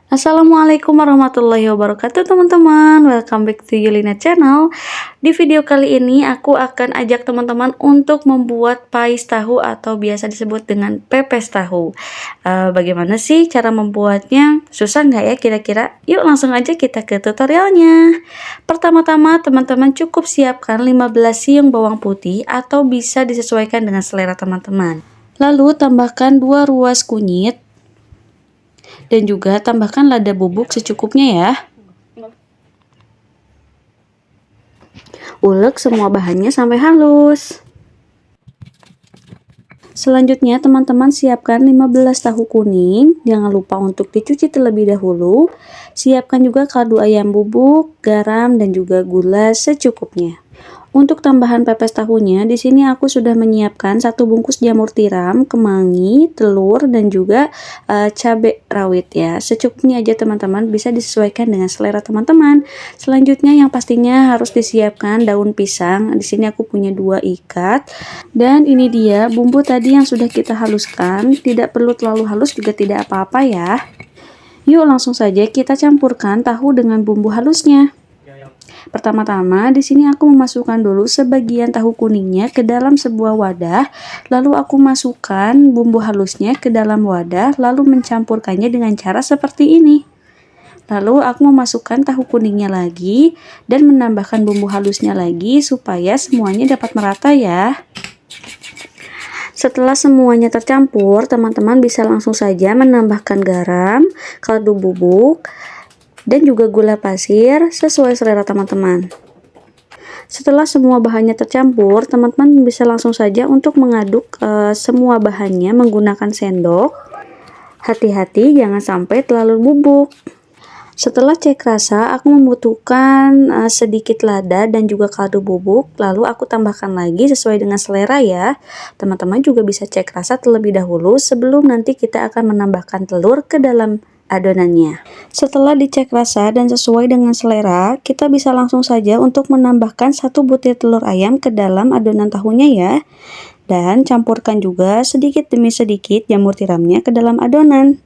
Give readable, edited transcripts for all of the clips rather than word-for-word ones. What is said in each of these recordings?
Assalamualaikum warahmatullahi wabarakatuh teman-teman. Welcome back to Yulina channel. Di video kali ini aku akan ajak teman-teman untuk membuat pais tahu atau biasa disebut dengan pepes tahu. Bagaimana sih cara membuatnya? Susah nggak ya kira-kira? Yuk langsung aja kita ke tutorialnya. Pertama-tama teman-teman cukup siapkan 15 siung bawang putih atau bisa disesuaikan dengan selera teman-teman. Lalu tambahkan 2 ruas kunyit dan juga tambahkan lada bubuk secukupnya ya. Ulek semua bahannya sampai halus. Selanjutnya teman-teman siapkan 15 tahu kuning, jangan lupa untuk dicuci terlebih dahulu. Siapkan juga kaldu ayam bubuk, garam dan juga gula secukupnya. Untuk tambahan pepes tahunya, di sini aku sudah menyiapkan 1 bungkus jamur tiram, kemangi, telur dan juga cabai rawit ya. Secukupnya aja teman-teman, bisa disesuaikan dengan selera teman-teman. Selanjutnya yang pastinya harus disiapkan daun pisang. Di sini aku punya 2 ikat. Dan ini dia bumbu tadi yang sudah kita haluskan. Tidak perlu terlalu halus juga tidak apa-apa ya. Yuk langsung saja kita campurkan tahu dengan bumbu halusnya. Pertama-tama di sini aku memasukkan dulu sebagian tahu kuningnya ke dalam sebuah wadah, lalu aku masukkan bumbu halusnya ke dalam wadah, lalu mencampurkannya dengan cara seperti ini. Lalu aku memasukkan tahu kuningnya lagi dan menambahkan bumbu halusnya lagi supaya semuanya dapat merata ya. Setelah semuanya tercampur, teman-teman bisa langsung saja menambahkan garam, kaldu bubuk, dan juga gula pasir sesuai selera teman-teman. Setelah semua bahannya tercampur, teman-teman bisa langsung saja untuk mengaduk semua bahannya menggunakan sendok. Hati-hati jangan sampai terlalu bubuk. Setelah cek rasa, aku membutuhkan sedikit lada dan juga kaldu bubuk, lalu aku tambahkan lagi sesuai dengan selera ya. Teman-teman juga bisa cek rasa terlebih dahulu sebelum nanti kita akan menambahkan telur ke dalam adonannya. Setelah dicek rasa dan sesuai dengan selera, kita bisa langsung saja untuk menambahkan 1 butir telur ayam ke dalam adonan tahunya ya. Dan campurkan juga sedikit demi sedikit jamur tiramnya ke dalam adonan.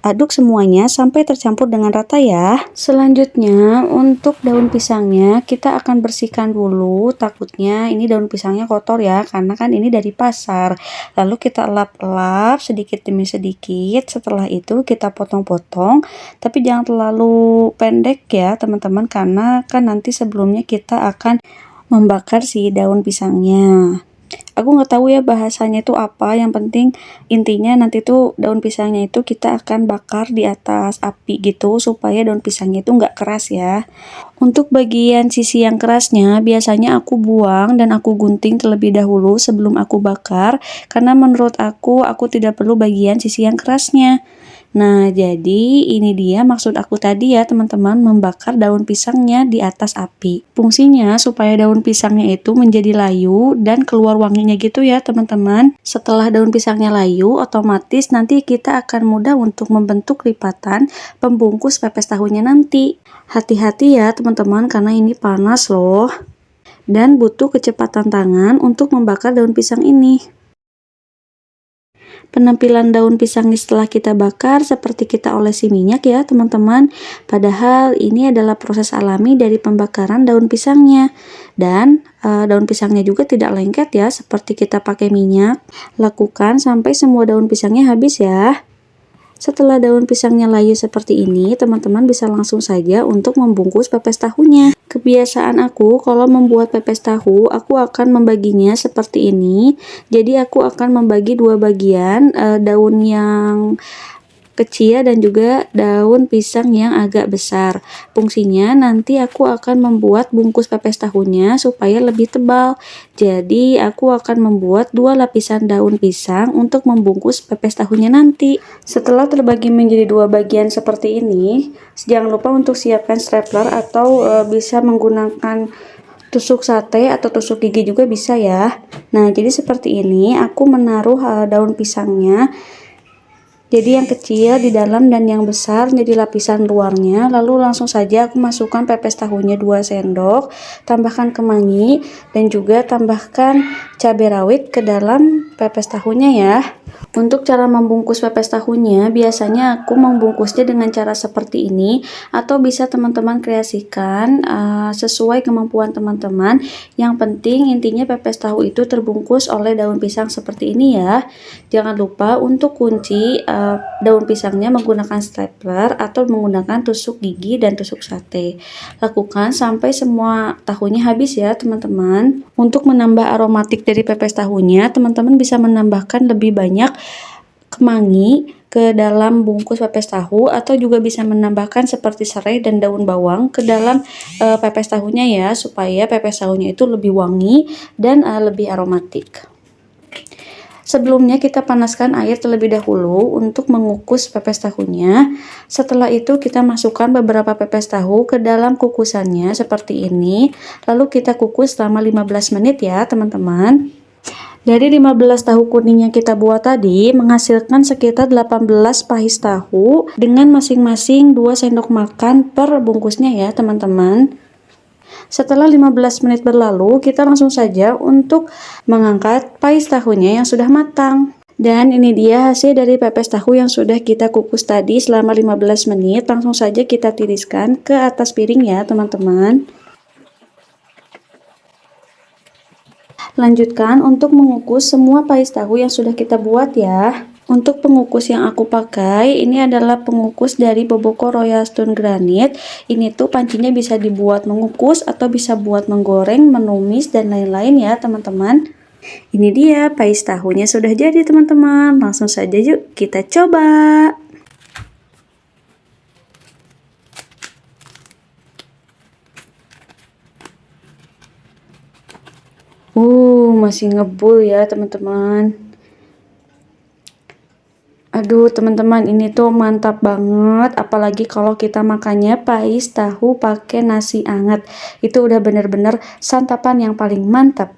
Aduk semuanya sampai tercampur dengan rata ya. Selanjutnya untuk daun pisangnya kita akan bersihkan dulu, takutnya ini daun pisangnya kotor ya, karena kan ini dari pasar. Lalu kita elap-elap sedikit demi sedikit, setelah itu kita potong-potong, tapi jangan terlalu pendek ya teman-teman, karena kan nanti sebelumnya kita akan membakar si daun pisangnya. Aku nggak tahu ya bahasanya itu apa, yang penting intinya nanti tuh daun pisangnya itu kita akan bakar di atas api gitu supaya daun pisangnya itu nggak keras ya. Untuk bagian sisi yang kerasnya biasanya aku buang dan aku gunting terlebih dahulu sebelum aku bakar, karena menurut aku tidak perlu bagian sisi yang kerasnya. Nah, jadi ini dia maksud aku tadi ya teman-teman, membakar daun pisangnya di atas api. Fungsinya supaya daun pisangnya itu menjadi layu dan keluar wanginya gitu ya teman-teman. Setelah daun pisangnya layu, otomatis nanti kita akan mudah untuk membentuk lipatan pembungkus pepes tahunya nanti. Hati-hati ya teman-teman, karena ini panas loh. Dan butuh kecepatan tangan untuk membakar daun pisang ini. Penampilan daun pisang setelah kita bakar seperti kita olesi minyak ya teman-teman. Padahal ini adalah proses alami dari pembakaran daun pisangnya. Dan daun pisangnya juga tidak lengket ya seperti kita pakai minyak. Lakukan sampai semua daun pisangnya habis ya. Setelah daun pisangnya layu seperti ini, teman-teman bisa langsung saja untuk membungkus pepes tahunya. Kebiasaan aku kalau membuat pepes tahu, aku akan membaginya seperti ini. Jadi aku akan membagi 2 bagian, daun yang kecil dan juga daun pisang yang agak besar. Fungsinya nanti aku akan membuat bungkus pepes tahunya supaya lebih tebal. Jadi aku akan membuat 2 lapisan daun pisang untuk membungkus pepes tahunya nanti. Setelah terbagi menjadi 2 bagian seperti ini, jangan lupa untuk siapkan stapler atau bisa menggunakan tusuk sate atau tusuk gigi juga bisa ya. Nah, jadi seperti ini aku menaruh daun pisangnya. Jadi yang kecil di dalam dan yang besar jadi lapisan luarnya. Lalu langsung saja aku masukkan pepes tahunya 2 sendok, tambahkan kemangi dan juga tambahkan cabai rawit ke dalam pepes tahunya ya. Untuk cara membungkus pepes tahunya, biasanya aku membungkusnya dengan cara seperti ini, atau bisa teman-teman kreasikan sesuai kemampuan teman-teman. Yang penting intinya pepes tahu itu terbungkus oleh daun pisang seperti ini ya. Jangan lupa untuk kunci daun pisangnya menggunakan stapler atau menggunakan tusuk gigi dan tusuk sate. Lakukan sampai semua tahunya habis ya teman-teman. Untuk menambah aromatik dari pepes tahunya, teman-teman bisa menambahkan lebih banyak kemangi ke dalam bungkus pepes tahu, atau juga bisa menambahkan seperti serai dan daun bawang ke dalam pepes tahunya ya, supaya pepes tahunya itu lebih wangi dan lebih aromatik. Sebelumnya kita panaskan air terlebih dahulu untuk mengukus pepes tahunya. Setelah itu kita masukkan beberapa pepes tahu ke dalam kukusannya seperti ini. Lalu kita kukus selama 15 menit ya teman-teman. Dari 15 tahu kuning yang kita buat tadi menghasilkan sekitar 18 pahis tahu dengan masing-masing 2 sendok makan per bungkusnya ya teman-teman. Setelah 15 menit berlalu, kita langsung saja untuk mengangkat pahis tahunya yang sudah matang. Dan ini dia hasil dari pepes tahu yang sudah kita kukus tadi selama 15 menit. Langsung saja kita tiriskan ke atas piring ya teman-teman. Lanjutkan untuk mengukus semua pahis tahu yang sudah kita buat ya. Untuk pengukus yang aku pakai, ini adalah pengukus dari Boboko Royal Stone Granite. Ini tuh pancinya bisa dibuat mengukus atau bisa buat menggoreng, menumis, dan lain-lain ya teman-teman. Ini dia pahis tahunya sudah jadi teman-teman. Langsung saja yuk kita coba. Masih ngebul ya teman-teman. Aduh teman-teman, ini tuh mantap banget, apalagi kalau kita makannya pahis tahu pakai nasi anget. Itu udah bener-bener santapan yang paling mantap.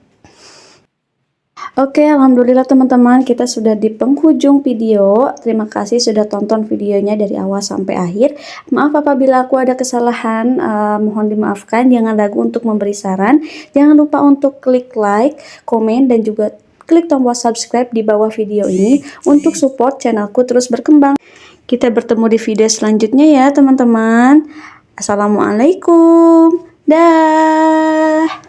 Oke, alhamdulillah teman-teman, kita sudah di penghujung video. Terima kasih sudah tonton videonya dari awal sampai akhir. Maaf apabila aku ada kesalahan, mohon dimaafkan. Jangan ragu untuk memberi saran. Jangan lupa untuk klik like, komen, dan juga klik tombol subscribe di bawah video ini untuk support channelku terus berkembang. Kita bertemu di video selanjutnya ya teman-teman. Assalamualaikum. Dah.